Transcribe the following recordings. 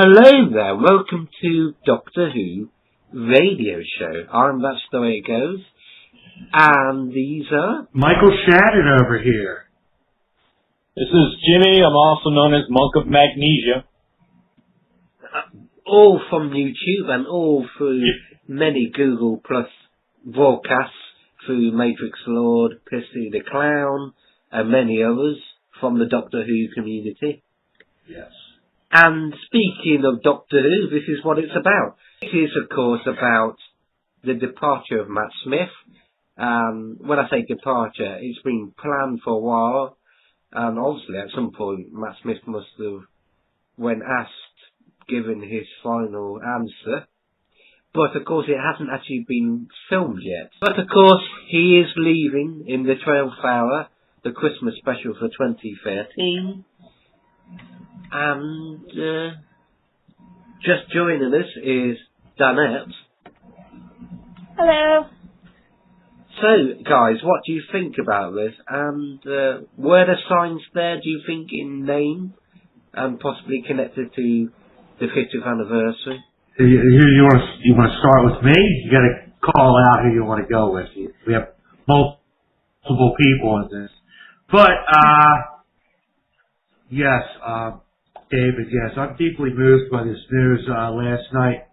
Hello there, welcome to Doctor Who Radio Show. That's the way it goes. And these are... Michael Shannon over here. This is Jimmy, I'm also known as Monk of Magnesia. All from YouTube and all through many Google Plus broadcasts through Matrix Lord, Pissy the Clown, and many others from the Doctor Who community. Yes. And speaking of Doctor Who, this is what it's about. It is, of course, about the departure of Matt Smith. When I say departure, it's been planned for a while, and obviously at some point Matt Smith must have, when asked, given his final answer. But of course it hasn't actually been filmed yet. But of course he is leaving in the 12th hour, the Christmas special for 2013. And just joining us is Danette. Hello. So, guys, what do you think about this? And were the signs there, do you think, in name and possibly connected to the 50th anniversary? You want to start with me? You got to call out who you want to go with. We have multiple people in this, but yes, David. Yes, I'm deeply moved by this news last night.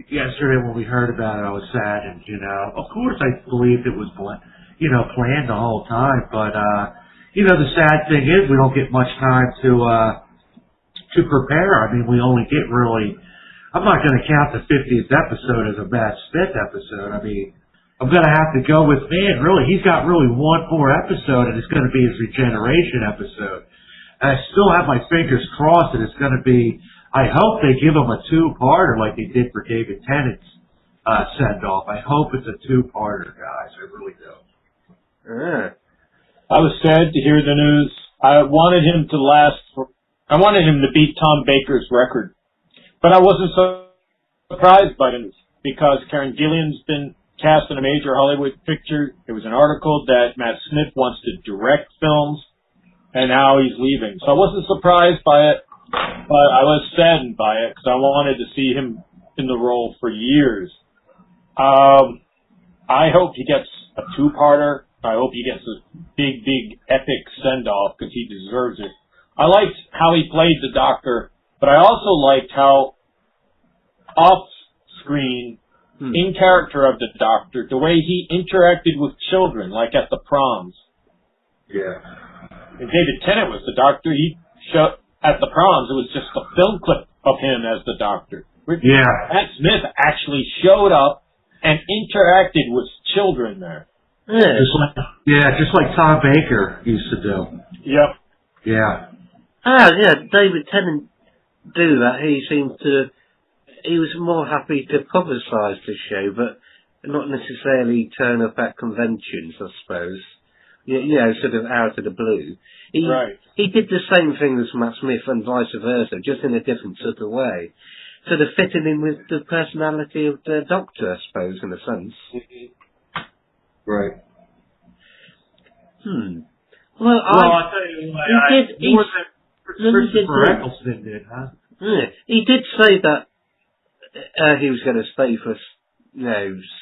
Yesterday when we heard about it, I was saddened. Of course, I believed it was planned the whole time, but the sad thing is we don't get much time to prepare. I mean, we only get really. I'm not going to count the 50th episode as a Matt Smith episode. I mean, I'm going to have to go with, man, really, he's got really one more episode, and it's going to be his regeneration episode. And I still have my fingers crossed that it's going to be, I hope they give him a two-parter like they did for David Tennant's send-off. I hope it's a two-parter, guys. I really do. I was sad to hear the news. I wanted him to beat Tom Baker's record. But I wasn't so surprised by it because Karen Gillan's been cast in a major Hollywood picture. There was an article that Matt Smith wants to direct films, and now he's leaving. So I wasn't surprised by it, but I was saddened by it because I wanted to see him in the role for years. I hope he gets a two-parter. I hope he gets a big, big, epic send-off because he deserves it. I liked how he played the Doctor, but I also liked how off-screen, in character of the Doctor, the way he interacted with children, like at the proms. Yeah. And David Tennant was the Doctor. He showed at the proms. It was just a film clip of him as the Doctor. Yeah. Matt Smith actually showed up and interacted with children there. Just like Tom Baker used to do. Yep. Yeah. David Tennant do that. He was more happy to publicise the show, but not necessarily turn up at conventions, I suppose. Sort of out of the blue. He did the same thing as Matt Smith and vice versa, just in a different sort of way. Sort of fitting in with the personality of the Doctor, I suppose, in a sense. Right. Well, I'll tell you what, Christopher Eccleston did, huh? Yeah, he did say that he was going to stay for,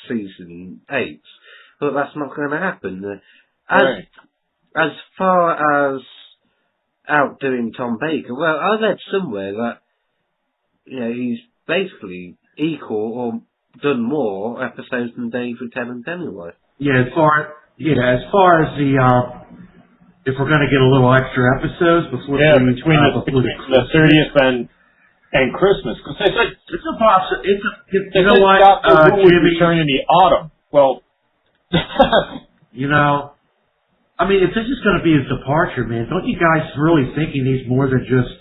season 8, but that's not going to happen. As far as outdoing Tom Baker, well, I read somewhere that he's basically equal or done more episodes than David Tennant anyway. Yeah, as far as the if we're going to get a little extra episodes before between the 30th and Christmas, because it's a possibility. You know what, Jimmy? Would return in the autumn. Well, I mean, if this is going to be his departure, man, don't you guys really think he needs more than just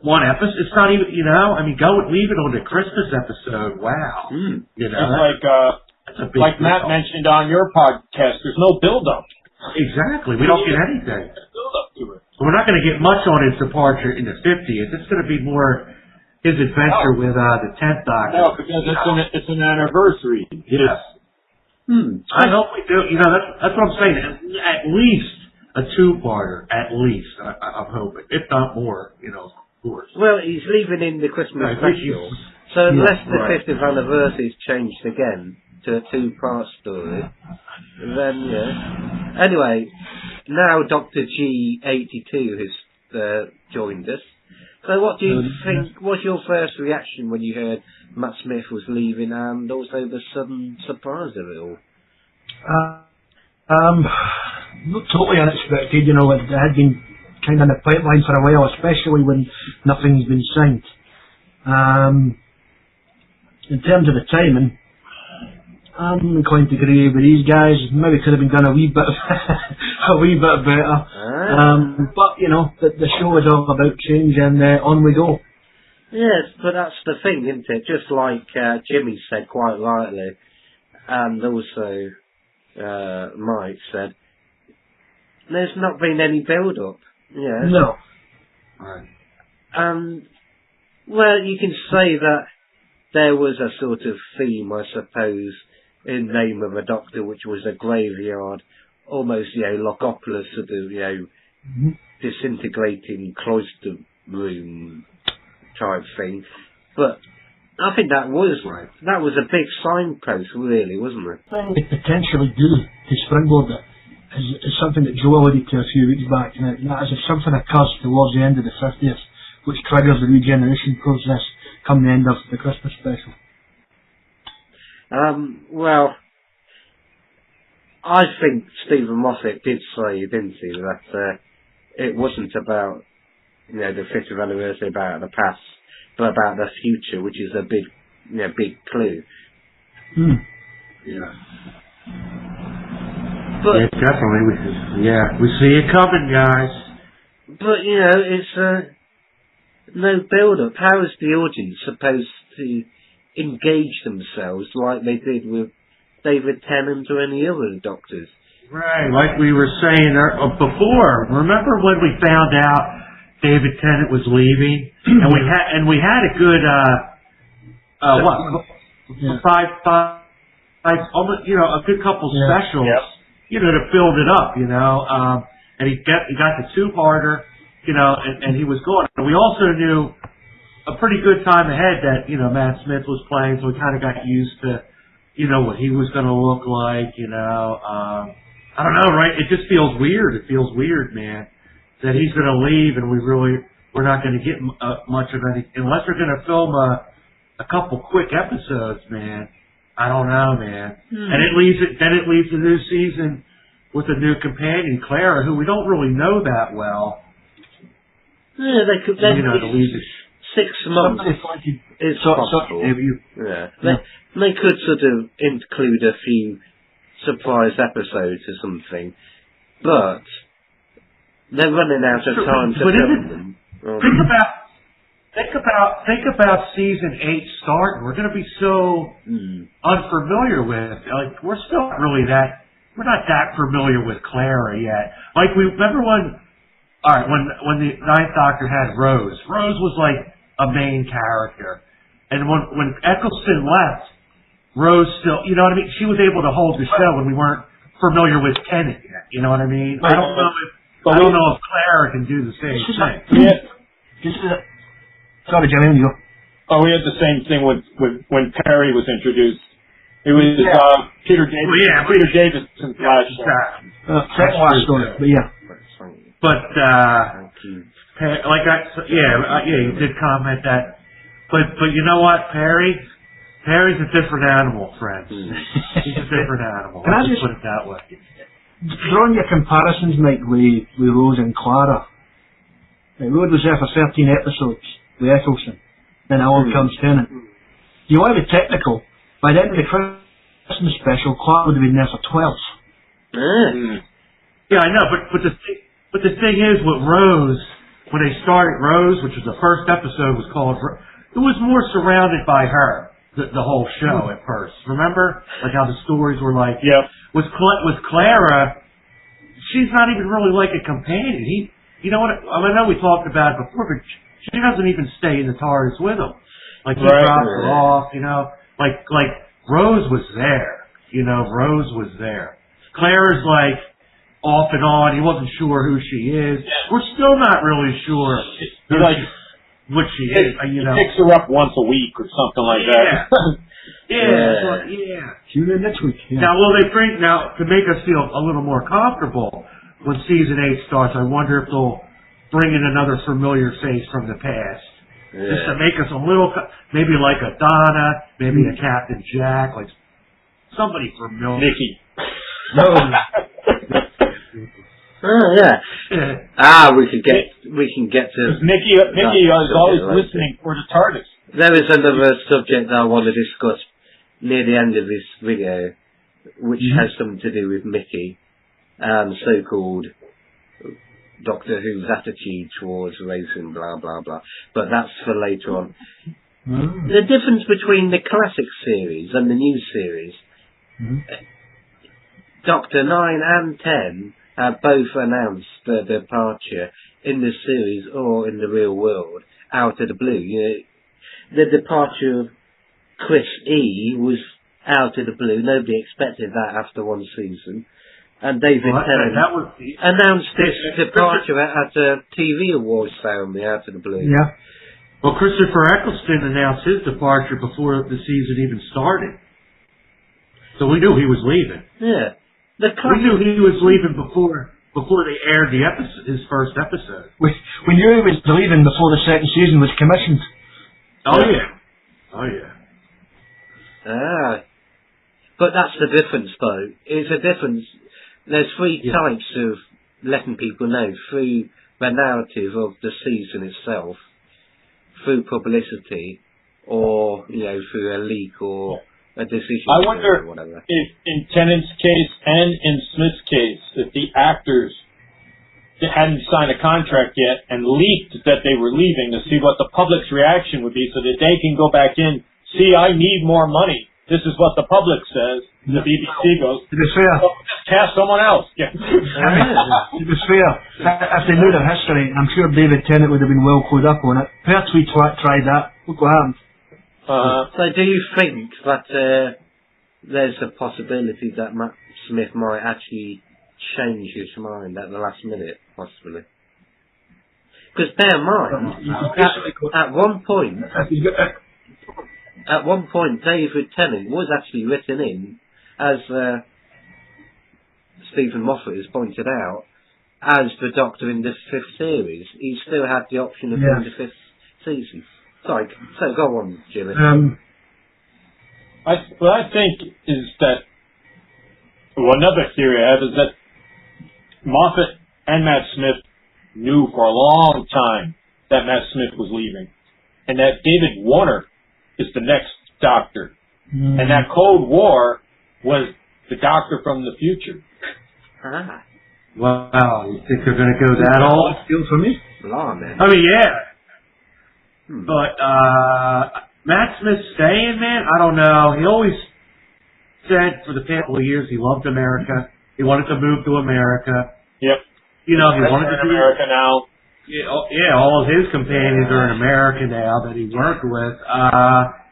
one episode? It's not even, I mean, leave it on the Christmas episode. Wow. It's like Matt mentioned on your podcast, there's no build-up. Exactly. We don't get anything. Build-up to it. So we're not going to get much on his departure in the 50th. It's going to be more his adventure with the 10th Doctor. No, because it's an anniversary. Yes. I hope we do. That's what I'm saying. At least a two-parter. At least. I'm hoping. If not more, course. Well, he's leaving in the Christmas special. So unless the 50th anniversary's changed again to a 2-part story, then yeah. Anyway, now Dr. G82 has joined us. So what do you think, what's your first reaction when you heard Matt Smith was leaving and also the sudden surprise of it all? Not totally unexpected, you know, it had been kind of in the pipeline for a while, especially when nothing's been signed. In terms of the timing, I'm inclined to agree with these guys. Maybe it could have been done a wee bit better. But you know, the show is all about change, and on we go. Yes, but that's the thing, isn't it? Just like Jimmy said quite rightly, and also Mike said, there's not been any build-up. Yes. No. Right. Well, you can say that there was a sort of theme, I suppose, in Name of a Doctor, which was a graveyard, almost, Logopolis sort of, disintegrating cloister room type thing. But I think that was a big signpost, really, wasn't it? It potentially do to springboard it is something that Joe alluded to a few weeks back, and that is if something occurs towards the end of the 50th, which triggers the regeneration process come the end of the Christmas special. Well, I think Stephen Moffat did say, didn't he, that it wasn't about, the 50th anniversary about the past, but about the future, which is a big clue. Yeah. But, yeah, definitely. We see it coming, guys. But, it's no build-up. How is the audience supposed to engage themselves like they did with David Tennant or any other Doctors? Right, like we were saying before. Remember when we found out David Tennant was leaving, and we had a good almost a good couple specials, to build it up, and he got the 2-parter, and he was going. And we also knew a pretty good time ahead that Matt Smith was playing, so we kind of got used to what he was going to look like. I don't know, right? It just feels weird. It feels weird, man, that he's going to leave, and we're not going to get much of any unless they're going to film a couple quick episodes, man. I don't know, man. And it leaves the new season with a new companion, Clara, who we don't really know that well. Yeah, they could. To leave it 6 months is possible. They could sort of include a few surprise episodes or something, but they're running out of time to film them. Think about season 8 starting. We're going to be so unfamiliar with it. Like, we're not that familiar with Clara yet. Like, we remember when the 9th Doctor had Rose. Rose was like a main character. And when Eccleston left, Rose still, you know what I mean? She was able to hold the show when we weren't familiar with Tennant yet. You know what I mean? I don't know if Clara can do the same thing. Sorry, Jimmy, you go. Oh, we had the same thing with when Perry was introduced. It was Peter Davis. Peter Davison's last story. But yeah. But you did comment that. But you know what, Perry's a different animal, friends. He's a different animal. Can I just put it that way? Drawing your comparisons, Mike, with Rose and Clara. Rose was there for 13 episodes with Eccleston. Then along comes Tennant. You want to be technical. By the end of the Christmas special, Clara would have been there for 12. Yeah, I know, but the thing is with Rose, when they started Rose, which was the first episode, was called. It was more surrounded by her. The whole show at first. Remember? Like how the stories were like. Yep. With Clara, she's not even really like a companion. You know what? I know we talked about it before, but she doesn't even stay in the TARDIS with him. Like he drops her off, Like Rose was there. Rose was there. Clara's like off and on. He wasn't sure who she is. We're still not really sure. which she is, you know. He picks her up once a week or something like that. Yeah. Tune in next week. Yeah. Now, will they bring, to make us feel a little more comfortable when season 8 starts, I wonder if they'll bring in another familiar face from the past. Just to make us a little, maybe like a Donna, maybe a Captain Jack, like somebody familiar. Nikki. No. Oh yeah. We can get to. Nikki is always listening for the TARDIS. There is another subject that I want to discuss near the end of this video, which has something to do with Mickey and so-called Doctor Who's attitude towards racing, blah blah blah. But that's for later on. The difference between the classic series and the new series, Doctor 9 and 10 have both announced their departure in the series or in the real world out of the blue. You know, the departure of Chris E was out of the blue. Nobody expected that after one season. And David Tennant announced his departure at a TV awards ceremony out of the blue. Yeah. Well, Christopher Eccleston announced his departure before the season even started. So we knew he was leaving. Yeah. We knew he was leaving before they aired his first episode. We knew he was leaving before the second season was commissioned. Oh yeah. But that's the difference, though. It's a difference. There's three types of letting people know: through the narrative of the season itself, through publicity, or through a leak or a decision. I wonder or whatever. if in Tennant's case and in Smith's case, if the actors hadn't signed a contract yet and leaked that they were leaving to see what the public's reaction would be, so that they can go back in. See, I need more money. This is what the public says. The BBC goes, To be fair, just cast someone else. to be fair, if they knew their history, I'm sure David Tennant would have been well clued up on it. Pertwee tried that. Look what happened. So do you think that there's a possibility that Matt Smith might actually change his mind at the last minute, possibly? Because bear in mind, at one point, David Tennant was actually written in, as Stephen Moffat has pointed out, as the Doctor in the 5th series. He still had the option of doing the 5th season. Sorry, so go on, Jimmy. What I think is that, another theory I have is that Moffat and Matt Smith knew for a long time that Matt Smith was leaving, and that David Warner is the next Doctor, and that Cold War was the Doctor from the future. Wow, you think they're going to go that old? Still for me? Blimey. I mean, yeah. But Matt Smith staying, man, I don't know. He always said for the past couple of years he loved America. He wanted to move to America. Yep. He wanted to be in America now. Yeah, all of his companions are in America now that he worked with.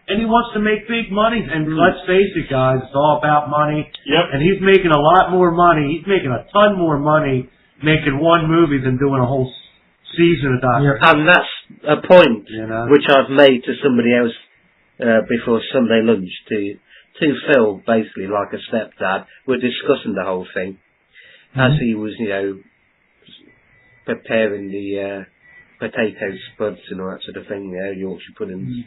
And he wants to make big money. And let's face it, guys, it's all about money. Yep. And he's making a lot more money. He's making a ton more money making one movie than doing a whole season of Doctor Who. And that's a point which I've made to somebody else before Sunday lunch to Phil, basically like a stepdad. We're discussing the whole thing as he was, preparing the potato spuds and all that sort of thing, Yorkshire puddings.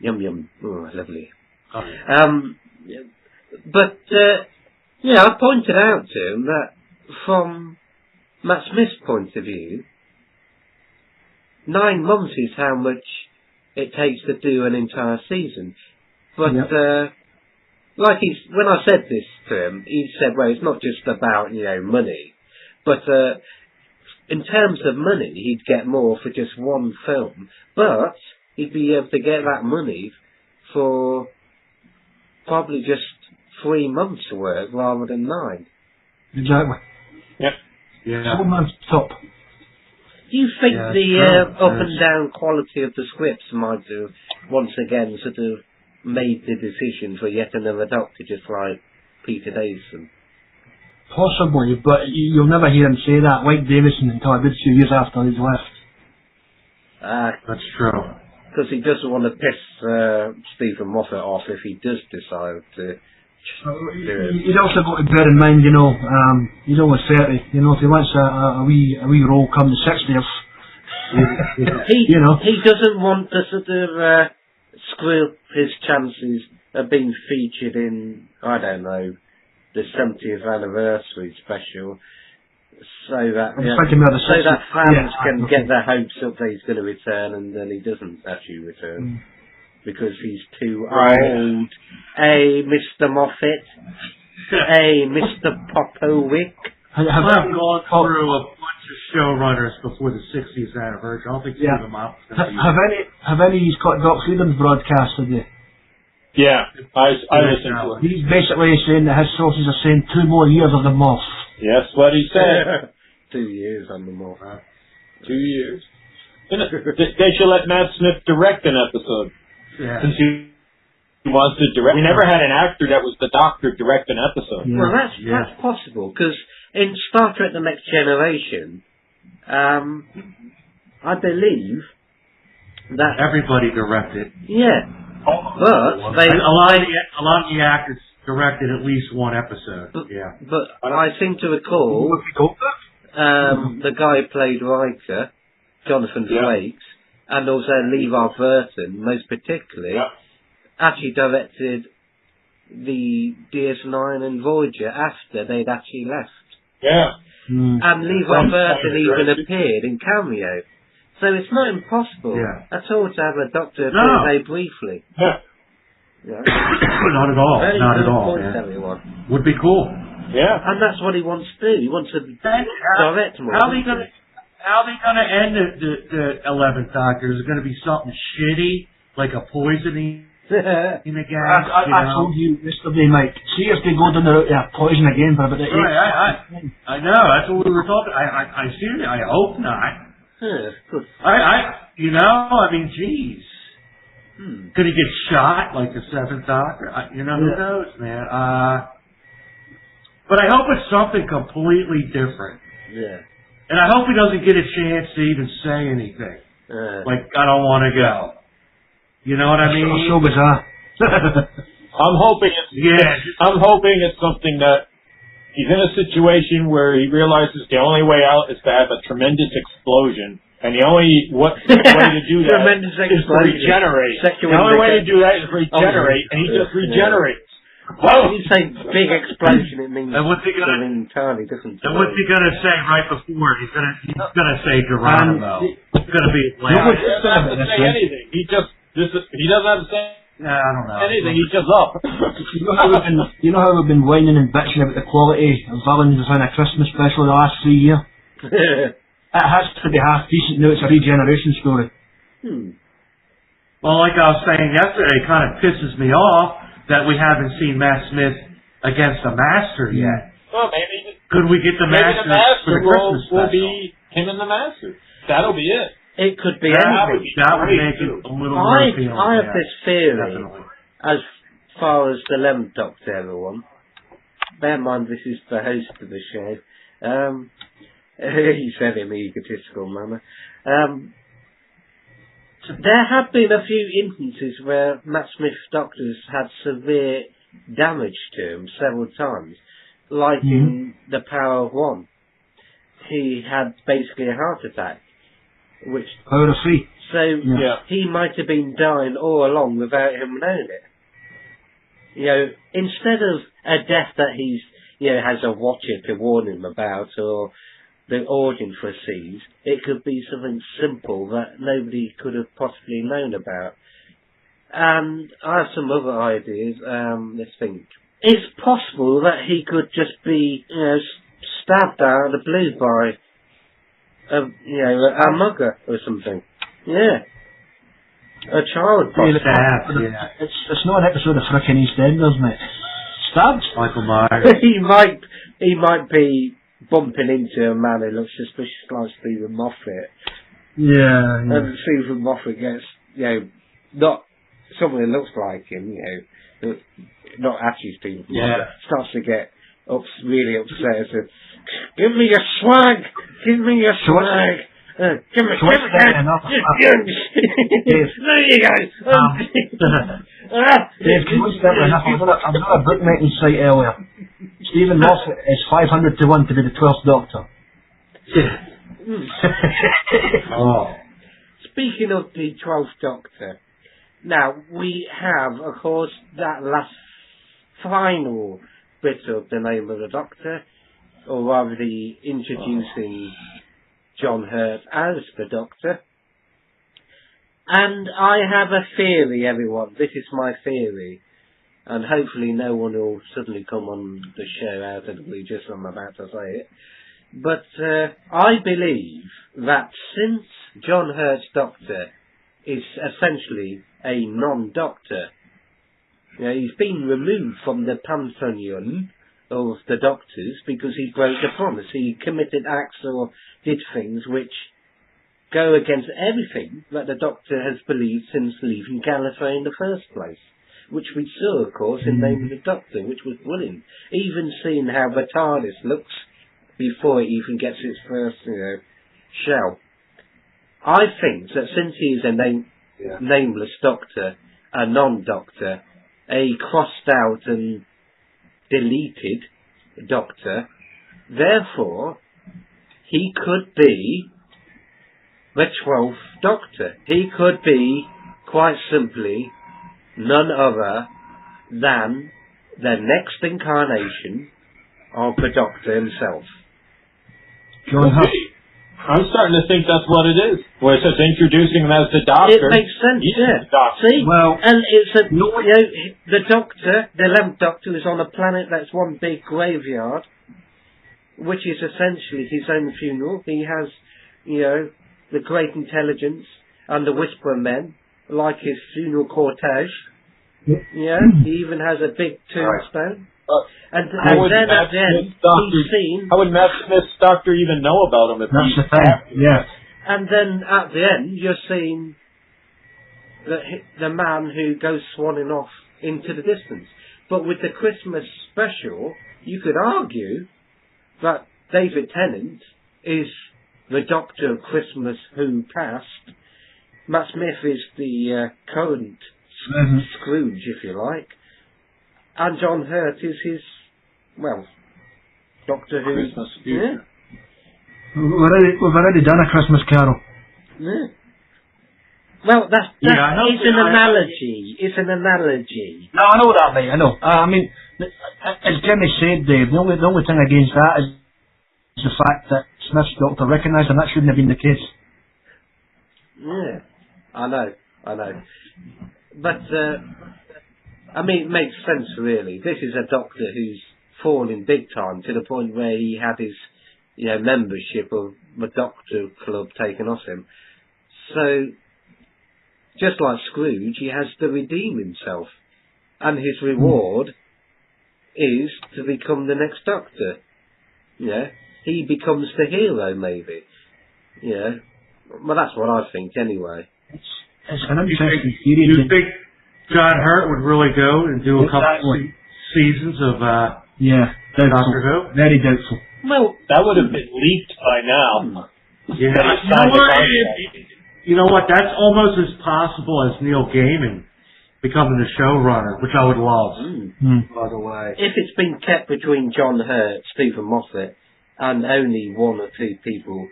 Yum yum. Oh, lovely. But I pointed out to him that from Matt Smith's point of view, 9 months is how much it takes to do an entire season. But when I said this to him, he said, well, it's not just about money, but in terms of money, he'd get more for just one film, but he'd be able to get that money for probably just 3 months' work rather than 9. Exactly. Yep. Yeah. 4 months top. Do you think the up and down quality of the scripts might have once again sort of made the decision for yet another Doctor, just like Peter Davison? Possibly, but you'll never hear him say that, like Davison, until a good few years after he's left. That's true. Because he doesn't want to piss Stephen Moffat off if he does decide to. He's also got to bear in mind, he's only 30. If he wants a wee role come the 60th, he doesn't want to sort of screw up his chances of being featured in, I don't know, the 70th anniversary special, so that fans can get their hopes up that he's going to return, and then he doesn't actually return. Because he's too old. Hey, Mr. Moffat. Hey, Mr. Popowick. I've gone through a bunch of showrunners before the 60th anniversary. I don't think Stephen Moffat. Have any of you got Doc Freedom's broadcast of you? Yeah, I listened to it. He's basically saying that his sources are saying 2 more years of the Moff. Yes, what he said. 2 years on the Moff. 2 years. They should let Matt Smith direct an episode. Yeah. Since he wants to direct. We never had an actor that was the Doctor direct an episode. Yeah. Well, that's possible, because in Star Trek The Next Generation, I believe that... Everybody directed. Yeah. But a lot of the actors directed at least one episode. But I seem to recall the guy who played Riker, Jonathan Frakes, and also LeVar Burton, most particularly, actually directed the DS9 and Voyager after they'd actually left. Yeah. And LeVar Burton even appeared in cameo. So it's not impossible at all to have a Doctor appear very briefly. Not at all. Not at all. Everyone. Would be cool. Yeah. And that's what he wants to do. He wants to direct more. How are they going to end the 11th Doctor? Is it going to be something shitty, like a poisoning in the gas? I told you yesterday, Mike. See if they go down the route of poison again for about the I know, that's what we were talking. I hope not. I mean, geez. Could he get shot like the 7th Doctor? Who knows, man. But I hope it's something completely different. Yeah. And I hope he doesn't get a chance to even say anything. Like, I don't want to go. You know what I mean? So bizarre. I'm hoping it's something that he's in a situation where he realizes the only way out is to have a tremendous explosion. And the only way to do that is to regenerate. The only way to do that is regenerate, and he just regenerates. Well, when you say big explosion, it means what's he gonna, entirely different. And what's he going to say right before? He's going to say Geronimo. It's going to be He doesn't have to say anything. He doesn't have to say I don't know. anything. He's just up. You know how we've been whining and bitching about the quality of villains within a Christmas special the last 3 years? It has to be half decent now. It's a regeneration story. Well, like I was saying yesterday, it kind of pisses me off that we haven't seen Matt Smith against the Master yet. Well, maybe. Could we get the Master for the Christmas special? Will be him and the Master. That'll be it. It could be anything. That would make it a little more appealing. I have this theory, definitely. as far as the 11th Doctor, everyone. Bear in mind, this is the host of the show. He said in an egotistical manner. There have been a few instances where Matt Smith's Doctors had severe damage to him several times, like in The Power of One. He had basically a heart attack, which Power of Three. So he might have been dying all along without him knowing it. Instead of a death that he's has a watcher to warn him about, or the audience foresees, it could be something simple that nobody could have possibly known about. And I have some other ideas. Let's think. It's possible that he could just be, stabbed out of the blue by, a mugger or something. Yeah. A child possibly. It's not an episode of frickin' EastEnders, mate. Stabbed? Michael Myers. he might be bumping into a man who looks suspicious like Stephen Moffat. Yeah. And Stephen Moffat gets, not someone who looks like him, not actually Stephen Moffat, starts to get really upset and says, give me your swag! Give me your swag! Come on, Coincidentally enough, there you go. Dave, coincidentally enough, I was on a bookmaking site earlier. Stephen Moffat is 500 to 1 to be the 12th Doctor. Oh. Speaking of the 12th Doctor, now we have, of course, that last final bit of the name of the Doctor, or rather the introducing John Hurt as the Doctor. And I have a theory, everyone. This is my theory. And hopefully no one will suddenly come on the show out of the blue just as I'm about to say it. But I believe that since John Hurt's Doctor is essentially a non-Doctor, you know, he's been removed from the pantheon of the Doctors because he broke a promise. He committed acts or did things which go against everything that the Doctor has believed since leaving Gallifrey in the first place. Which we saw, of course, in Name of the Doctor, which was brilliant. Even seeing how the TARDIS looks before it even gets its first, shell. I think that since he is a nameless Doctor, a non-Doctor, a crossed out and deleted Doctor, therefore, he could be the 12th Doctor. He could be, quite simply, none other than the next incarnation of the Doctor himself. John Hurt. I'm starting to think that's what it is. Where it says introducing him as the Doctor. It makes sense, He's yeah. the Doctor. See? Well, and it's the Doctor, the 11th Doctor, is on a planet that's one big graveyard, which is essentially his own funeral. He has, the great intelligence and the Whisperer Men, like his funeral cortege. Yeah, he even has a big tombstone. And then at the end, he's seen... How would Matt Smith's Doctor even know about him? If that's the thing, yeah. And then at the end, you're seeing the man who goes swanning off into the distance. But with the Christmas special, you could argue that David Tennant is the Doctor of Christmas who passed. Matt Smith is the current Scrooge, if you like. And John Hurt is his, Doctor Who. Christmas. Yeah. We've already done a Christmas Carol. Yeah. Well, it's an analogy. It's an analogy. No, I know what that, mate. I know. I mean, as Jimmy said, Dave, the only thing against that is the fact that Smith's Doctor recognised him. That shouldn't have been the case. Yeah, I know. But, it makes sense, really. This is a Doctor who's fallen big time to the point where he had his, membership of the Doctor Club taken off him. So, just like Scrooge, he has to redeem himself. And his reward is to become the next Doctor. Yeah, he becomes the hero, maybe. Yeah, well, that's what I think, anyway. It's an interesting theory. You think John Hurt would really go and do a couple seasons of doubtful. Doctor Who? Very doubtful. Well, that would have been leaked by now. Yeah. You know what? That's almost as possible as Neil Gaiman becoming the showrunner, which I would love. By the way, if it's been kept between John Hurt, Stephen Moffat, and only one or two people,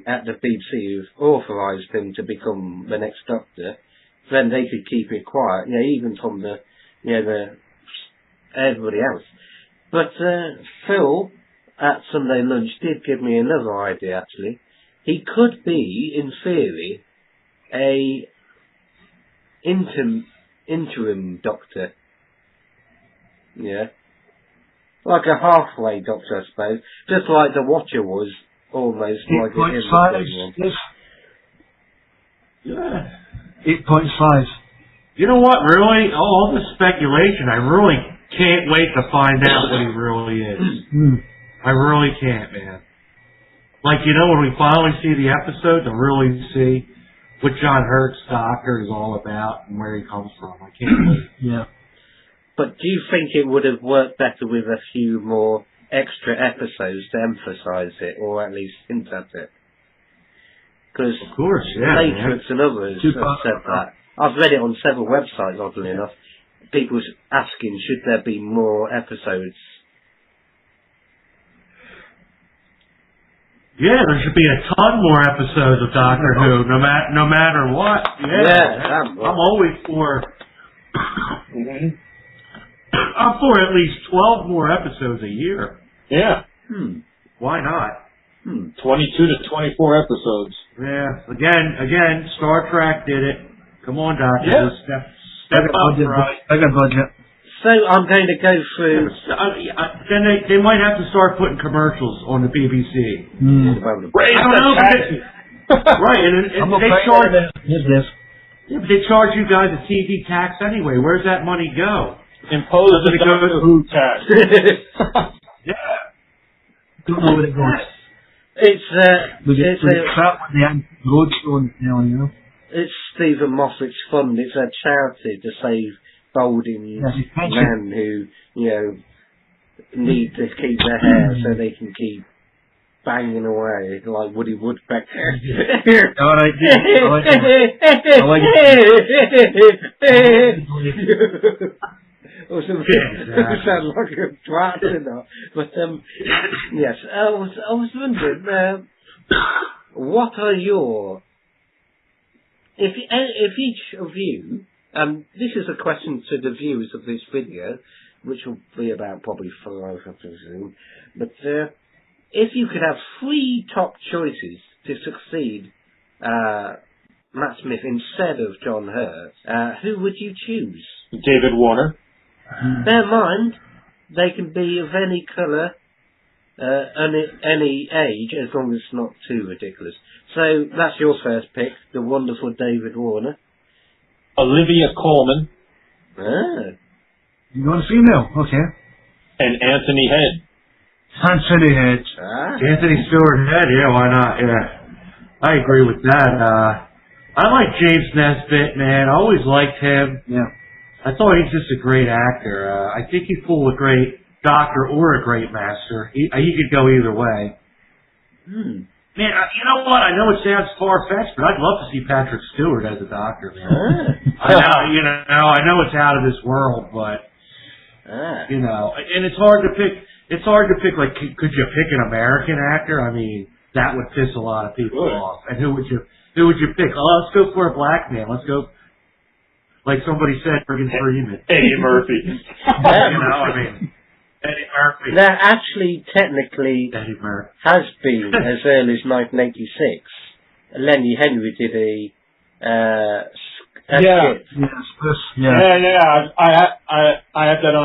at the BBC who've authorised him to become the next Doctor, then they could keep it quiet. Even from the everybody else. But Phil at Sunday Lunch did give me another idea. Actually, he could be, in theory, a interim Doctor. Yeah, like a halfway Doctor, I suppose. Just like the Watcher was, almost like it is. 8.5. Yeah. 8.5. You know what? Really, all the speculation. I really can't wait to find out what he really is. I really can't, man. Like, when we finally see the episode, to really see what John Hurt's Doctor is all about and where he comes from. I can't wait. Yeah. But do you think it would have worked better with a few more extra episodes to emphasise it, or at least hint at it? Because Of course, yeah. Matrix and others have said that. I've read it on several websites, oddly enough. People asking, should there be more episodes? Yeah, there should be a ton more episodes of Doctor Who, no matter what. Yeah, I'm always for. I'm for at least 12 more episodes a year. Yeah. Why not? 22 to 24 episodes. Yeah. Again, Star Trek did it. Come on, Doctor. Yeah. Step up, right? I got budget. So I'm going to go through. Then they might have to start putting commercials on the BBC. Raise I don't the know. taxes. Right, and they charge. Yes. Yeah, but they charge you guys a TV tax anyway. Where's that money go? Impose the Doctor Who tax. Yeah. Don't know where it goes. It's We get crap with the roadstone, you know. It's Stephen Moffat's fund. It's a charity to save balding men who, need to keep their hair so they can keep banging away like Woody Woodpecker. All right, I like it. Or something. It sounds like a twat, but yes, I was wondering, what are your, if each of you, this is a question to the viewers of this video, which will be about probably 5, I presume, but if you could have 3 top choices to succeed Matt Smith instead of John Hurt, who would you choose? David Warner. Bear in mind, they can be of any colour, any age, as long as it's not too ridiculous. So that's your first pick, the wonderful David Warner. Olivia Colman. You want a female? Okay. And Anthony Head. Anthony Head. Anthony Stewart Head, yeah, why not? Yeah. I agree with that. I like James Nesbitt, man. I always liked him. Yeah. I thought he's just a great actor. I think he'd pull a great Doctor or a great Master. He could go either way. Man, you know what? I know it sounds far-fetched, but I'd love to see Patrick Stewart as a Doctor, man. I know it's out of this world, but and it's hard to pick. It's hard to pick. Like, could you pick an American actor? I mean, that would piss a lot of people off. And who would you pick? Oh, let's go for a black man. Let's go. Like somebody said, Morgan Freeman. Eddie Murphy. Eddie Murphy. That actually, technically, has been as early as 1986. Lenny Henry did a skit. Yeah. I have that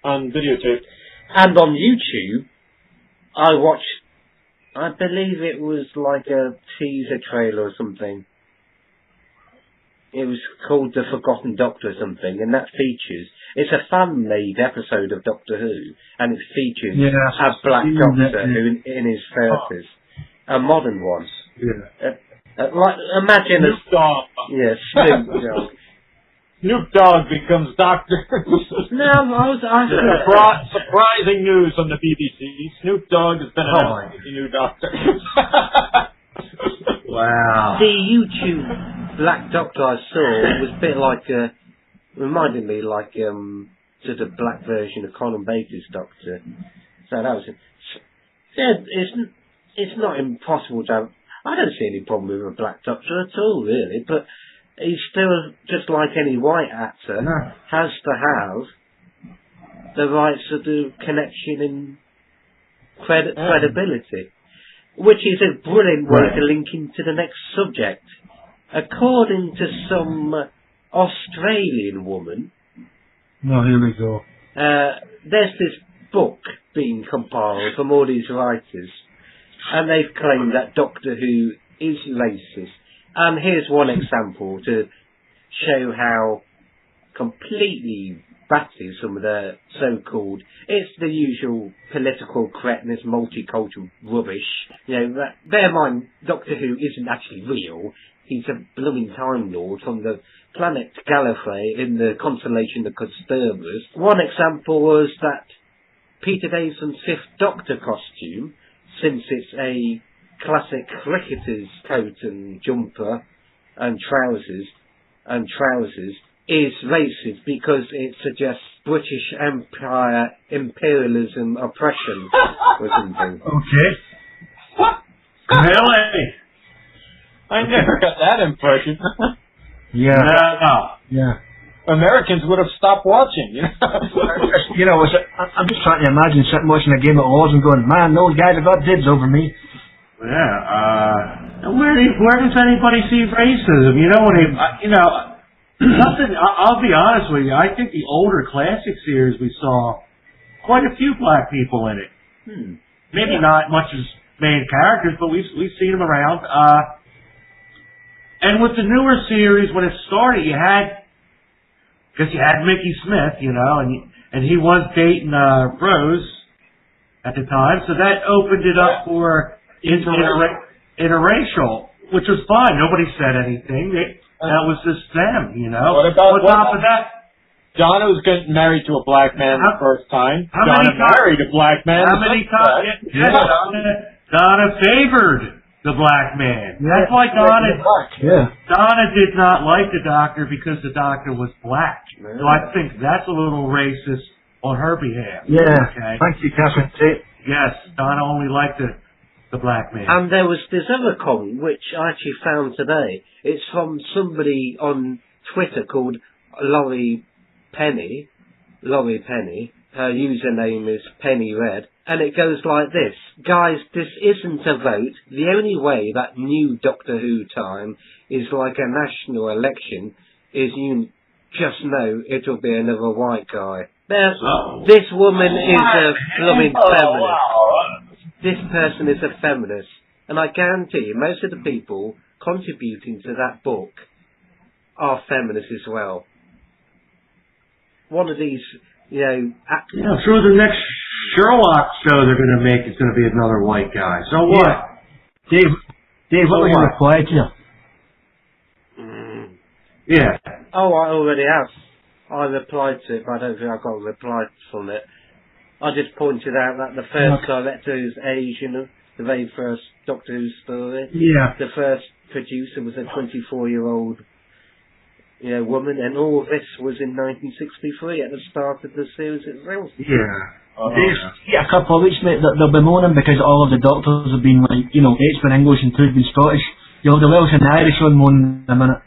on videotape. And on YouTube, I watched. I believe it was like a teaser trailer or something. It was called The Forgotten Doctor or something, and that features, it's a fan-made episode of Doctor Who, and it features a black Doctor who in his 30s. A modern one. Yeah. Like, imagine Snoop Dogg. Yes, Snoop Dogg. Snoop Dogg becomes Doctor. Surprising news on the BBC. Snoop Dogg has been announced as the new Doctor. Wow. The YouTube Black Doctor I saw was a bit like reminded me like sort of black version of Colin Baker's Doctor. So that was it's not impossible to have. I don't see any problem with a black Doctor at all, really. But he's still just like any white actor has to have the right sort of connection and credibility. Which is a brilliant way to link into the next subject. According to some Australian woman, here we go. There's this book being compiled from all these writers, and they've claimed that Doctor Who is racist. And here's one example to show how completely batty some of the so-called, it's the usual political correctness, multicultural rubbish. Bear in mind, Doctor Who isn't actually real. He's a blooming Time Lord from the planet Gallifrey in the constellation of Disturbers. One example was that Peter Davison's 5th Doctor costume, since it's a classic cricketer's coat and jumper and trousers is racist because it suggests British Empire imperialism oppression or something. Okay. Really? I never got that impression. Yeah. No. Yeah. Americans would have stopped watching, you know. You know, I'm just trying to imagine sitting watching a game of Oz and going, man, those guys have got dibs over me. Yeah. Where does anybody see racism? You know, nothing. I'll be honest with you. I think the older classic series we saw quite a few black people in it. Maybe not much as main characters, but we've seen them around. And with the newer series, when it started, you had Mickey Smith, you know, and he was dating Rose at the time, so that opened it up for interracial, which was fine. Nobody said anything. That was just them, you know. What about on top of that? Donna was getting married to a black man the first time. Donna married a black man. How many times? Yes, Donna favored the black man. Yeah. That's why Donna did not like the Doctor because the Doctor was black. So I think that's a little racist on her behalf. Yeah. Okay. Thank you, Catherine. Yes, Donna only liked the black man. And there was this other comment which I actually found today. It's from somebody on Twitter called Laurie Penny. Her username is Penny Red. And it goes like this. Guys, this isn't a vote. The only way that new Doctor Who time is like a national election is you just know it'll be another white guy. This woman is a blooming feminist. This person is a feminist. And I guarantee you, most of the people contributing to that book are feminists as well. One of these, through the next Sherlock show they're going to make is going to be another white guy. So what? Dave, what was your reply to you? Yeah. Oh, I already have. I replied to it, but I don't think I got a reply from it. I just pointed out that the first director is Asian, the very first Doctor Who story. Yeah. The first producer was a 24-year-old woman, and all of this was in 1963 at the start of the series itself. Yeah. A couple of weeks, mate, they'll be moaning because all of the doctors have been like, eight's been English and two's been Scottish. You'll have the Welsh and the Irish one moaning in a minute.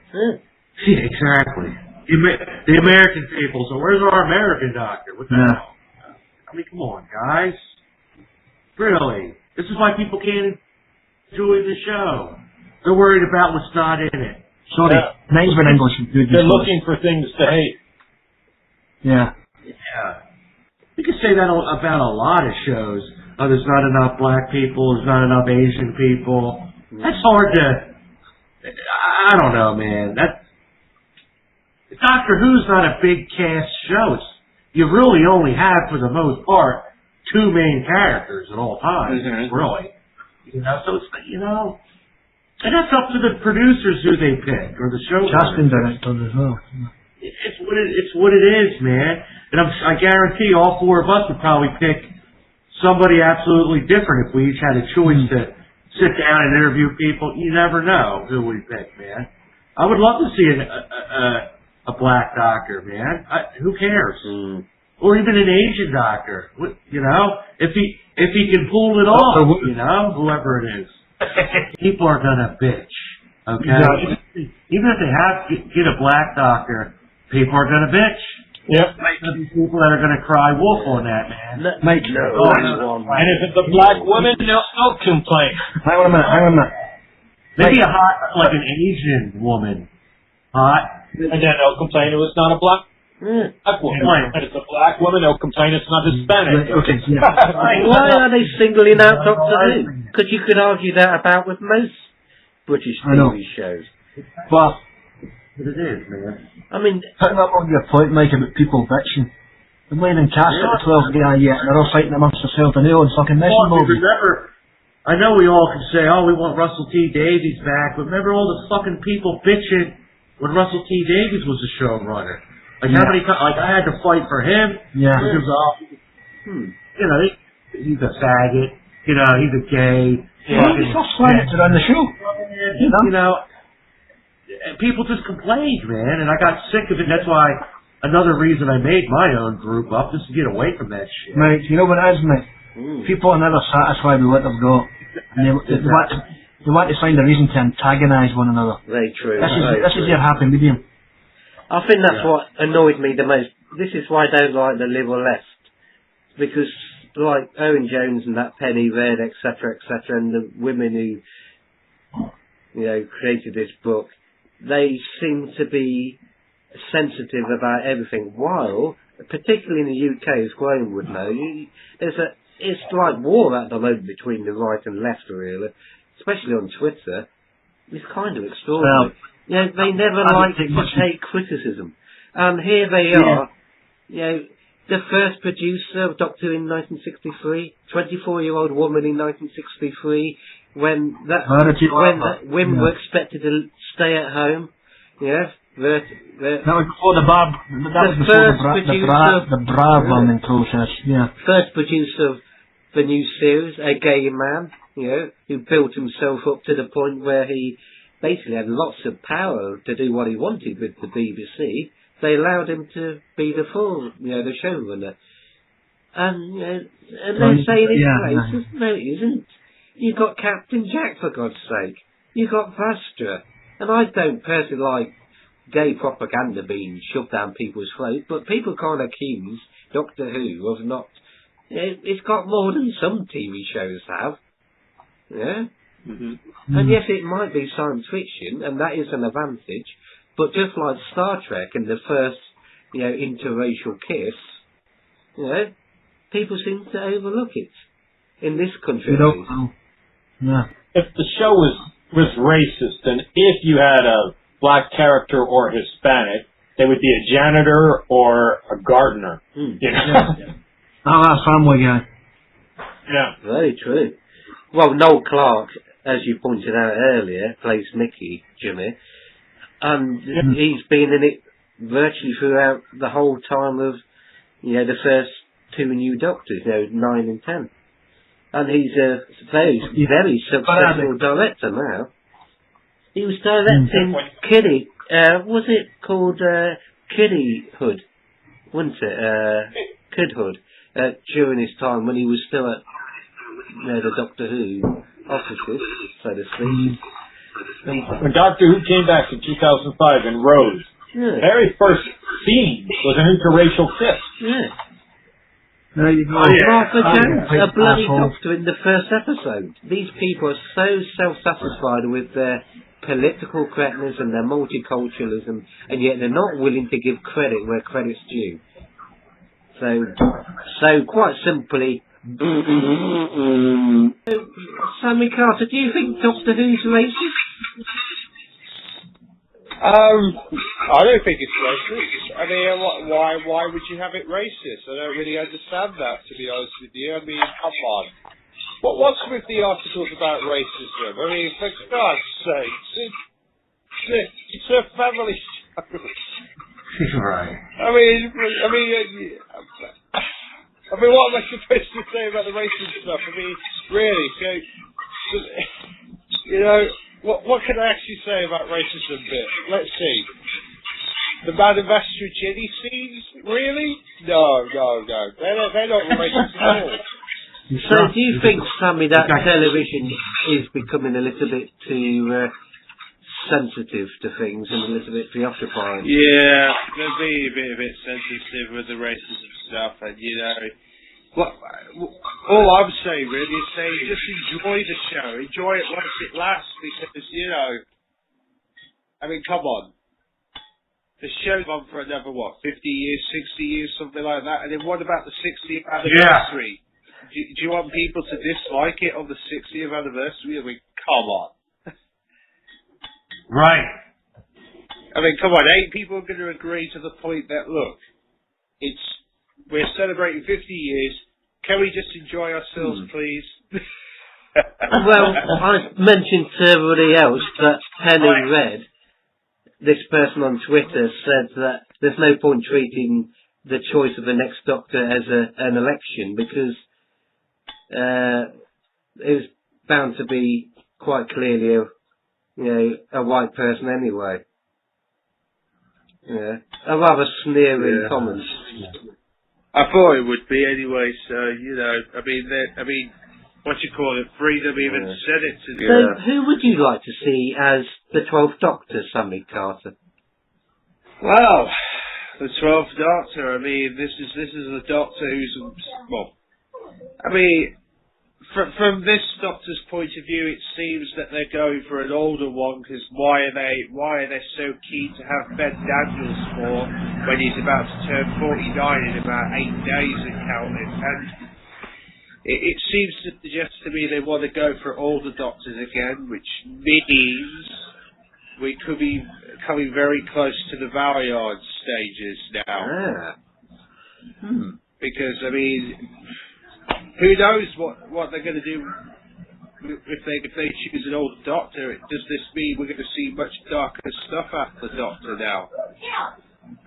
Yeah, exactly. The American people, so where's our American Doctor? What the hell? I mean, come on, guys. Really? This is why people can't enjoy the show. They're worried about what's not in it. Sorry, nine's been English and two's been They're Scottish. looking for things to hate. Yeah. You can say that about a lot of shows. Oh, there's not enough black people, there's not enough Asian people. That's hard to... I don't know, man. Doctor Who's not a big cast show. You really only have, for the most part, two main characters at all times, really. So it's, and that's up to the producers who they pick, or the show. Casting directors as well. It's what it is, man. And I guarantee all four of us would probably pick somebody absolutely different if we each had a choice to sit down and interview people. You never know who we pick, man. I would love to see a black doctor, man. Who cares? Or even an Asian doctor. If he can pull it off, whoever it is. People are gonna bitch. Okay? Yeah. Even if they get a black doctor, people are gonna bitch. Yep. There'll be people that are gonna cry wolf on that, man. Mike. And if it's a black woman, they'll complain. Hang on a minute. Maybe like an Asian woman. Hot. And then they'll complain it was not a black woman. And if it's a black woman, they'll complain it's not Hispanic. Okay. Why are they singling out Doctor Who? Because you could argue that about with most British TV shows. But it is, man. I mean, picking up on your point, Mike, about people bitching. They're playing in cast at the 12th guy yet, and they're all fighting amongst themselves, and they're all fucking messing movies. Remember, I know we all can say, we want Russell T Davies back, but remember all the fucking people bitching when Russell T Davies was the showrunner. Like how many times? Like I had to fight for him. Yeah. Because, he's a faggot. You know, he's a gay. Yeah, he's so slanted on the show. You know, people just complained, man, and I got sick of it. That's why another reason I made my own group up, just to get away from that shit. Mate, you know what it is, mate? People are never satisfied with what they've got. And they want to find a reason to antagonise one another. Very true. This is your happy medium. I think that's what annoyed me the most. This is why I don't like the liberal left. Because, like Owen Jones and that Penny Red, etc., and the women who, you know, created this book, they seem to be sensitive about everything, while, particularly in the UK, as Graham would know, it's like war at the moment between the right and left, really, especially on Twitter. It's kind of extraordinary. You know, they never like to take criticism. And here they are, you know, the first producer of Doctor Who in 1963, 24-year-old woman in 1963, when women were expected to stay at home. Yes, that was before the Brav learning process. Yeah. First producer of the new series, a gay man, you know, who built himself up to the point where he basically had lots of power to do what he wanted with the BBC. They allowed him to be the the showrunner. And, you know, and they're saying it's racist. No, it isn't. You've got Captain Jack, for God's sake. You've got Vastra. And I don't personally like gay propaganda being shoved down people's throats, but people can't accuse Doctor Who of not... You know, it's got more than some TV shows have. Yeah? Mm-hmm. And yes, it might be science fiction, and that is an advantage, but just like Star Trek and the first, you know, interracial kiss, you know, people seem to overlook it. In this country, at least. Yeah. If the show was racist, then if you had a black character or Hispanic, they would be a janitor or a gardener. You know? Oh, that's Family Guy. Yeah. Very true. Well, Noel Clarke, as you pointed out earlier, plays Mickey, Jimmy, and he's been in it virtually throughout the whole time of, you know, the first two new Doctors, you know, 9 and 10. And he's a very successful director now. He was directing Kiddie, was it called Kiddyhood? Wasn't it? Kidhood, during his time when he was still at, you know, the Doctor Who offices, so to speak. When Doctor Who came back in 2005 and Rose, the very first scene was an interracial kiss. Yeah. There you go. Martha Jones, a bloody doctor in the first episode. These people are so self-satisfied with their political correctness and their multiculturalism, and yet they're not willing to give credit where credit's due. So quite simply, Sammy Carter, do you think Doctor Who's racist? I don't think it's racist. I mean, why would you have it racist? I don't really understand that, to be honest with you. I mean, come on. What's with the articles about racism? I mean, for God's sake, it's a family show. Right. I mean, what am I supposed to say about the racist stuff? I mean, really, so, you know, what can I actually say about racism bit? Let's see. The Madame Vastra Jenny scenes? Really? No. They're not racist at all. So do you think, Sammy, that television is becoming a little bit too sensitive to things and a little bit preoccupied? Yeah, they're being a bit sensitive with the racism stuff, and, you know, all I'm saying really is saying just enjoy the show, enjoy it whilst it lasts, because, you know, I mean, come on. The show's on for another, 50 years, 60 years, something like that, and then what about the 60th anniversary? Do you want people to dislike it on the 60th anniversary? I mean, come on. Right. I mean, come on, ain't people going to agree to the point that, look, we're celebrating 50 years, can we just enjoy ourselves, please? Well, I mentioned to everybody else that Penny Red, this person on Twitter, said that there's no point treating the choice of the next Doctor as an election, because it was bound to be quite clearly a white person anyway. Yeah, a rather sneering comment. I thought it would be anyway. So I mean, what you call it? Freedom even said it. So, who would you like to see as the 12th Doctor, Sammy Carter? Well, the 12th Doctor. I mean, this is a Doctor who's from this Doctor's point of view, it seems that they're going for an older one. Because why are they so keen to have Ben Daniels for when he's about to turn 49 in about 8 days and counting? And it seems to suggest to me they want to go for older Doctors again, which means we could be coming very close to the Valeyard stages now. Because, I mean, who knows what they're going to do if they choose an older Doctor. Does this mean we're going to see much darker stuff after the Doctor now?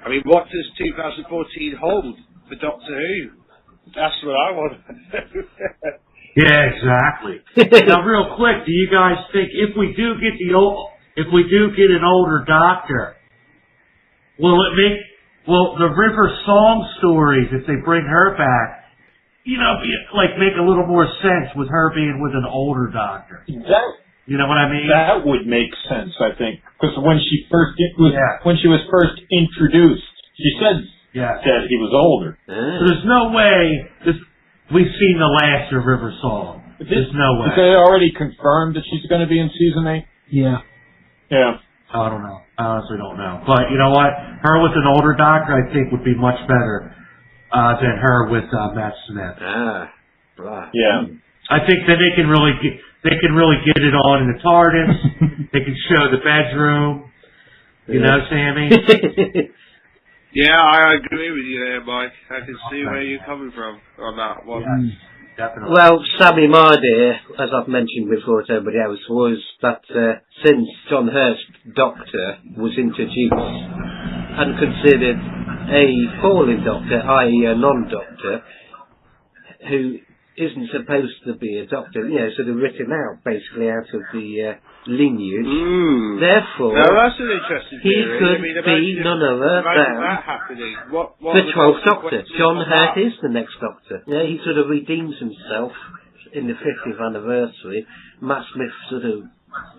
I mean, what does 2014 hold for Doctor Who? That's what I want to know. Yeah, exactly. Now, real quick, do you guys think if we do get an older Doctor, will the River Song stories, if they bring her back, make a little more sense with her being with an older Doctor? You know what I mean? That would make sense, I think, because when she was first introduced, she said that he was older. So there's no way we've seen the last of River Song. There's no way. Did they already confirm that she's going to be in season 8? Yeah. Yeah. I don't know. I honestly don't know. But you know what? Her with an older Doctor, I think, would be much better than her with Matt Smith. Yeah. I think that they can really get it on in the TARDIS. They can show the bedroom. You know, Sammy? Yeah, I agree with you there, Mike. I can see where you're coming from on that one. Yes, definitely. Well, Sammy, my idea, as I've mentioned before to everybody else, was that since John Hurt's Doctor was introduced and considered a fallen Doctor, i.e. a non-Doctor, who isn't supposed to be a Doctor, sort of written out, basically, out of the lineage. Therefore, now that's an interesting he theory. could be none other than that happening. What the 12th Doctor. John Hurt is the next Doctor. Yeah, he sort of redeems himself in the 50th anniversary. Matt Smith sort of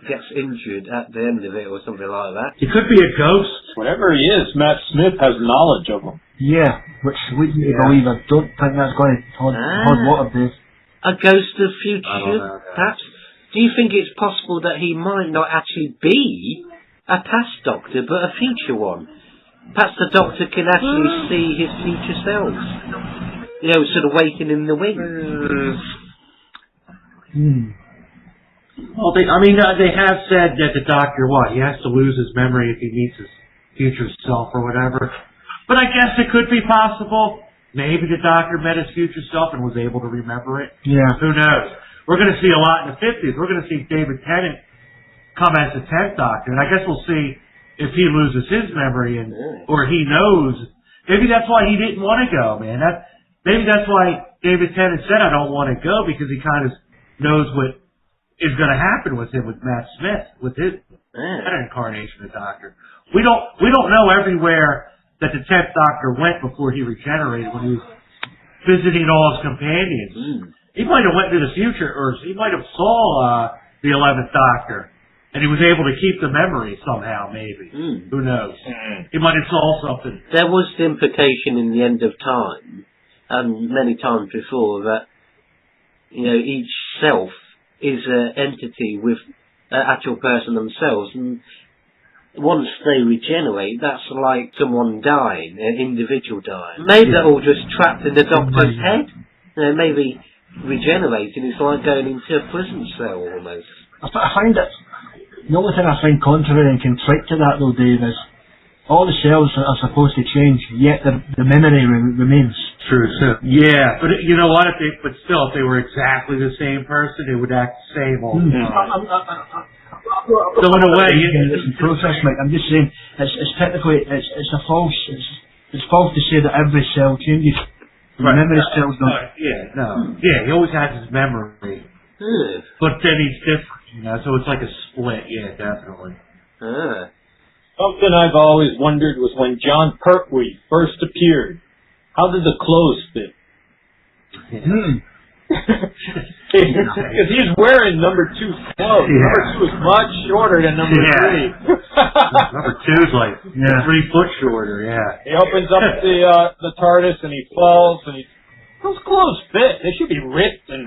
gets injured at the end of it or something like that. He could be a ghost. Whatever he is, Matt Smith has knowledge of him. Yeah, which leads me to believe I don't think that's going to hold water, Dave. A ghost of future, perhaps? Do you think it's possible that he might not actually be a past Doctor, but a future one? Perhaps the Doctor can actually see his future selves. Sort of waiting in the wings. Well, they have said that the Doctor, he has to lose his memory if he meets his future self or whatever. But I guess it could be possible. Maybe the Doctor met his future self and was able to remember it. Yeah. Who knows? We're going to see a lot in the 50s. We're going to see David Tennant come as the 10th Doctor, and I guess we'll see if he loses his memory or he knows. Maybe that's why he didn't want to go, man. Maybe that's why David Tennant said, I don't want to go, because he kind of knows what is going to happen with him, with Matt Smith, with his that incarnation of Doctor. We don't know everywhere that the 10th Doctor went before he regenerated, when he was visiting all his companions. He might have went to the future, or he might have saw the 11th Doctor, and he was able to keep the memory somehow, maybe. Who knows? He might have saw something. There was the implication in the End of Time, and many times before, that each self is an entity with an actual person themselves, and once they regenerate, that's like someone dying, an individual dying. Maybe they're all just trapped in the Doctor's head. Maybe regenerating is like going into a prison cell almost. I find it, the only thing I find contrary and contrary to that though, Dave, is all the cells are supposed to change, yet the memory remains. True. So, yeah, but you know what? If they were exactly the same person, they would act the same all the time. So in a way, it's process, Mike. I'm just saying, it's technically it's false to say that every cell changes. Right. Memory cells don't. He always has his memory. But then he's different, you know, so it's like a split, yeah, definitely. Something I've always wondered was when John Pertwee first appeared, how did the clothes fit? Because he's wearing number 2's clothes. Yeah. Number 2 is much shorter than number 3. Number 2's like 3 foot shorter, yeah. He opens up the TARDIS and he falls and those clothes fit. They should be ripped and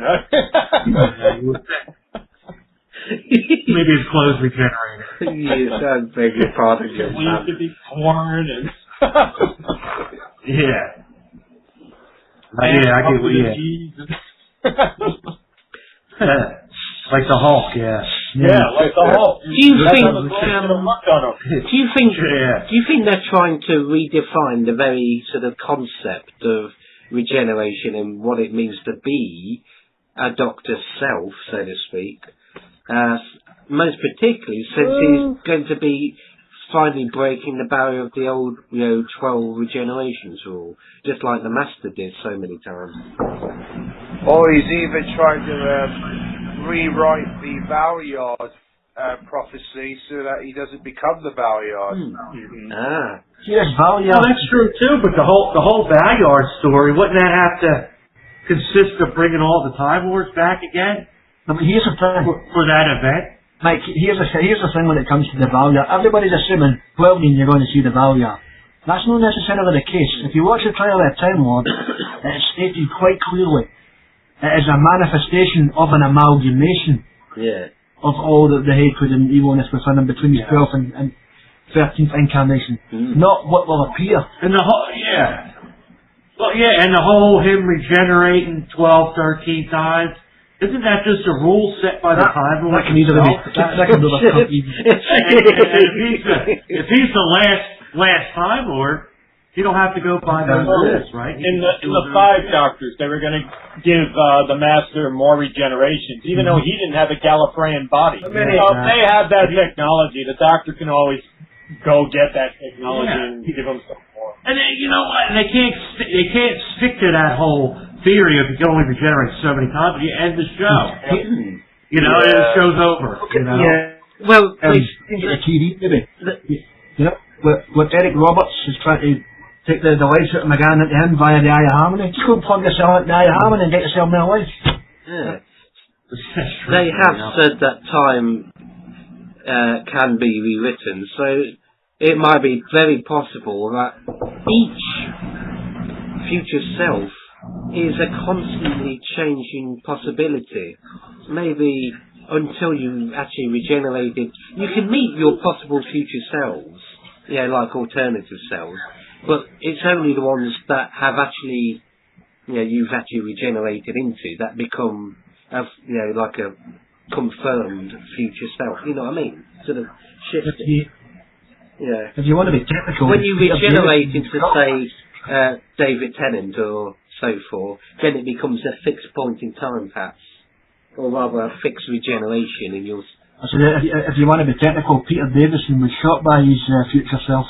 Maybe his clothes regenerated. Yes, I beg your pardon. we used to be torn and Yeah. Yeah, I get what you like the Hulk, yeah. Yeah, like the Hulk. Do you think? Yeah. Do you think they're trying to redefine the very sort of concept of regeneration and what it means to be a Doctor's self, so to speak? Most particularly since he's going to be finally breaking the barrier of the old, 12 regenerations rule, just like the Master did so many times. Or he's even trying to rewrite the Valeyard prophecy so that he doesn't become the Valeyard. Yes, Valeyard. Well, that's true too, but the whole Valeyard story, wouldn't that have to consist of bringing all the Time Lords back again? I mean, here's the thing. For that event? Mike, here's the thing when it comes to the Valeyard. Everybody's assuming 12 means you're going to see the Valeyard. That's not necessarily the case. If you watch the trial of the Time Lord, it's stated quite clearly it is a manifestation of an amalgamation of all the hatred and evilness within him between his 12th and 13th incarnation. Not what will appear. And the whole, and the whole him regenerating 12, 13 times. Isn't that just a rule set by the Time Lord? That can easily be. If he's the last Time Lord, you don't have to go by those rules, right? In the 5 Doctors, they were going to give the Master more regenerations, even though he didn't have a Gallifreyan body. If they have that technology, the Doctor can always go get that technology and give them some more. And then, you know what? They can't stick to that whole theory of you can only regenerate so many times, you end the show. And the show's over. Well, the TV, maybe. What Eric Roberts is trying to take the life out of McGann at the end via the Eye of Harmony. Just go and plug yourself in the Eye of Harmony and get yourself more life. Yeah. They have said that time can be rewritten, so it might be very possible that each future self is a constantly changing possibility. Maybe until you actually regenerated, you can meet your possible future selves, like alternative selves, but it's only the ones that have actually, you've actually regenerated into that become, like a confirmed future self. You know what I mean? Sort of shifting. If you want to be technical, when you regenerate into, say, David Tennant or so forth, then it becomes a fixed point in time, perhaps, or rather a fixed regeneration in yours. So if you want to be technical, Peter Davison was shot by his future self.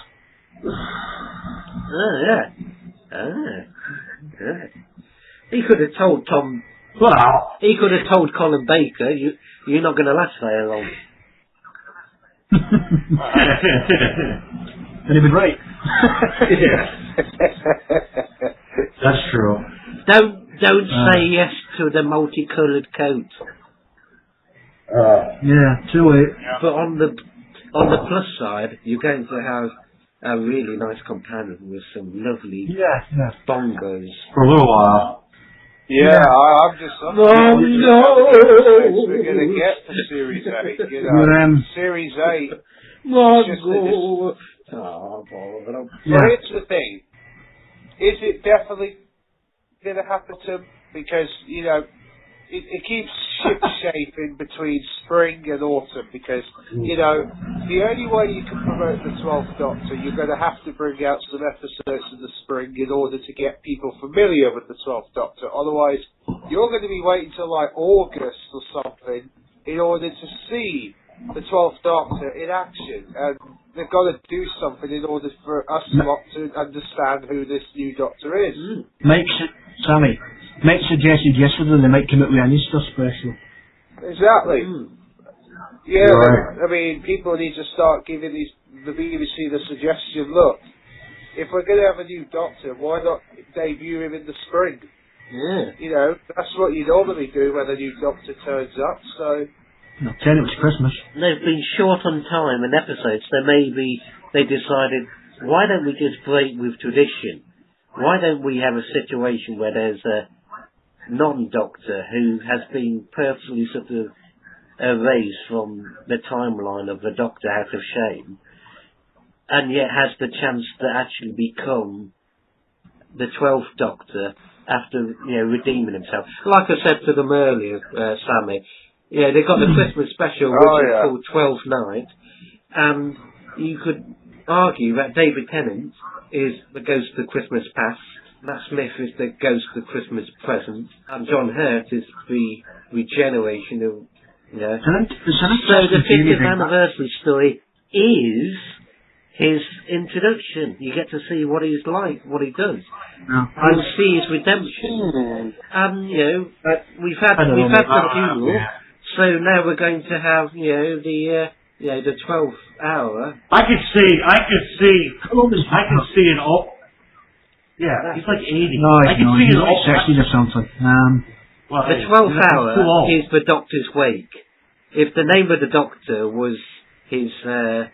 He could have told Tom. Well, he could have told Colin Baker, "You're not going to last very long." And he'd be right. That's true. Don't say yes to the multicoloured coat. Too late. But on the plus side, you're going to have a really nice companion with some lovely bongos for a little while. I'm just. We're going to get to Series 8. Series 8. Here's the thing. Is it definitely going to happen to him? Because, it keeps ship-shaping between spring and autumn because, the only way you can promote the 12th Doctor, you're going to have to bring out some episodes in the spring in order to get people familiar with the 12th Doctor. Otherwise, you're going to be waiting till like August or something in order to see the 12th Doctor in action. And they've got to do something in order for us lot to understand who this new Doctor is. Mike suggested yesterday they might come out with an Easter special. Exactly. Mm. Yeah, Right. I mean, people need to start giving the BBC the suggestion, look, if we're going to have a new Doctor, why not debut him in the spring? Yeah. You know, that's what you normally do when a new Doctor turns up, so... No, 10 it was Christmas. They've been short on time and episodes, so maybe they decided, why don't we just break with tradition? Why don't we have a situation where there's a non-Doctor who has been purposely sort of erased from the timeline of the Doctor out of shame, and yet has the chance to actually become the 12th Doctor after, redeeming himself. Like I said to them earlier, Sammy, they got the Christmas special, which is called 12th Night, and you could argue that David Tennant is the Ghost of Christmas Past, Matt Smith is the Ghost of Christmas Present, and John Hurt is the regeneration of, So the 50th anniversary story is his introduction. You get to see what he's like, what he does. You'll see his redemption. And, we've had the funeral, so now we're going to have, the 12th hour. I can see an old. Yeah, he's like 80. No, he's like 60 or something. The 12th hour is the Doctor's wake. If the name of the Doctor was his, the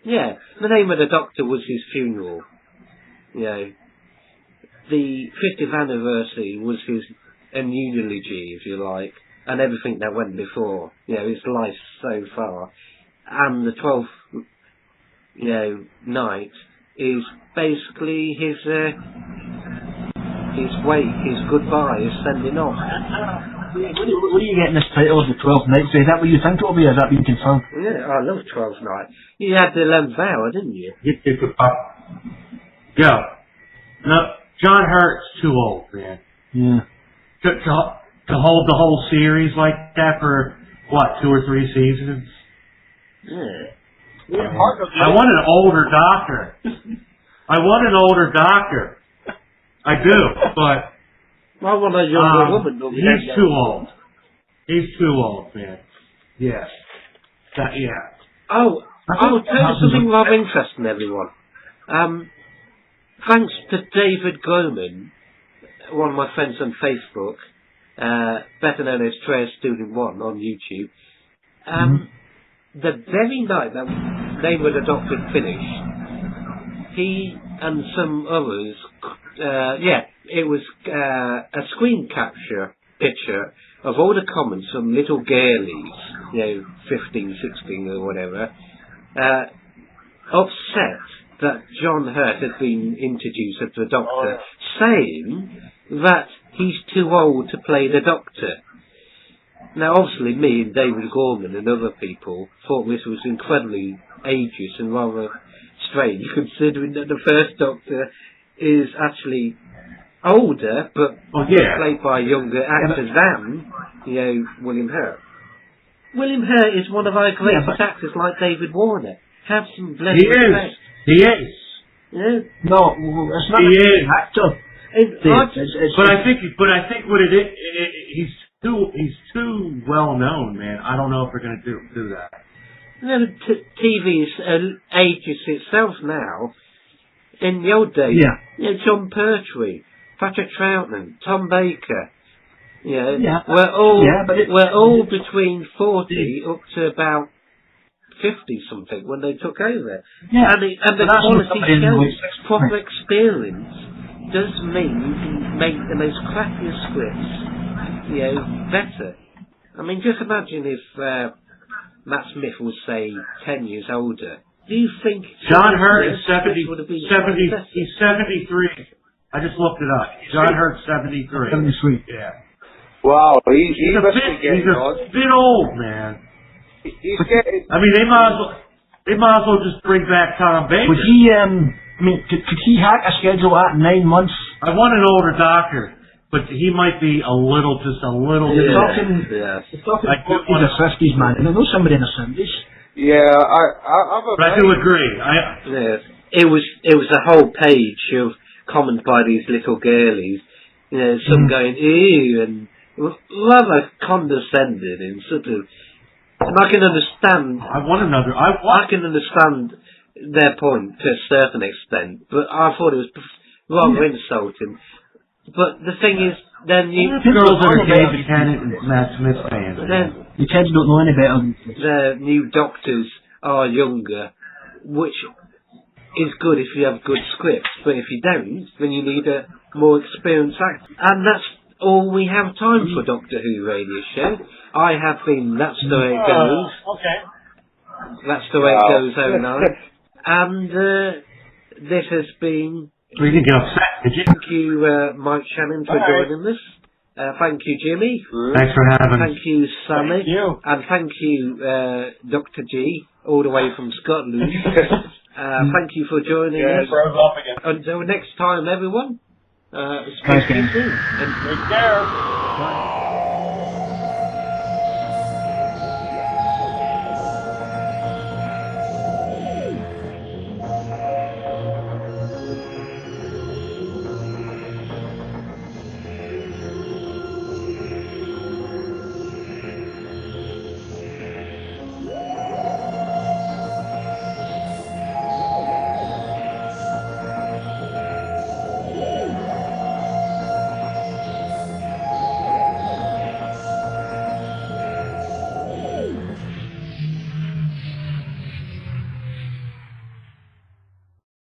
name of the Doctor was his funeral. The 50th anniversary was his eulogy, if you like, and everything that went before. His life so far. And the 12th, night is basically his wake, his goodbye, his sending off. What are you getting this title of the 12th night? Is that what you think it'll be, or is that being confirmed? Yeah, I love 12th night. You had the 11th hour, didn't you? Go. No, John Hurt's too old, man. Yeah. To hold the whole series like that for, 2 or 3 seasons? Yeah. I want an older Doctor. I do, but... I want a younger woman. He's too old. He's too old, man. Yes. Oh, I'll tell you something of interest in everyone. Thanks to David Goman, one of my friends on Facebook, better known as Trail Student 1 on YouTube, the very night that Name of the Doctor finished, he and some others, it was a screen capture picture of all the comments from little girlies, 15, 16 or whatever, upset that John Hurt had been introduced as the Doctor, saying that he's too old to play the Doctor. Now, obviously, me and David Gorman and other people thought this was incredibly ageist and rather strange, considering that the first Doctor is actually older, but played by a younger actor than, William Hurt. William Hurt is one of our greatest actors, like David Warner. Have some bloody respect. He is. Yeah. No, it's not an actor. But I think what it is, he's too well known, man. I don't know if we're going to do that. TV's ages itself now. In the old days, John Pertwee, Patrick Troughton, Tom Baker, we're all between 40 up to about 50 something when they took over. Yeah. And the quality shows proper experience does mean you can make the most crappiest scripts, better. I mean, just imagine if Matt Smith was, say, 10 years older. Do you think John Hurt is 70, he's 73. I just looked it up. John Hurt's 73. 73. Yeah. Wow, he's a bit old, man. He's getting... I mean, they might as well just bring back Tom Baker. Would he, could he hack a schedule at 9 months? I want an older Doctor, but he might be You're talking like 40s or 50s, man. I know somebody in the 70s. Yeah, I do agree. It was a whole page of comments by these little girlies, some going ew and rather condescending and sort of. And I can understand. I can understand their point to a certain extent, but I thought it was rather insulting. But the thing is, then girls that are David Tennant and Matt Smith fans. The kids don't know any better. The new doctors are younger, which is good if you have good scripts, but if you don't, then you need a more experienced actor. And that's all we have time for Doctor Who Radio Show. I have been That's the Way It Goes. Okay. That's the Way It Goes 09. And this has been... We didn't get upset, did you? Thank you, Mike Shannon, for joining us. Thank you, Jimmy. Thanks for having us. Thank you, Sammy. Thank you. And thank you, Dr. G, all the way from Scotland. Thank you for joining us. Froze off again. Until next time, everyone. Thanks, Speak to you gang. soon. Take care. Bye.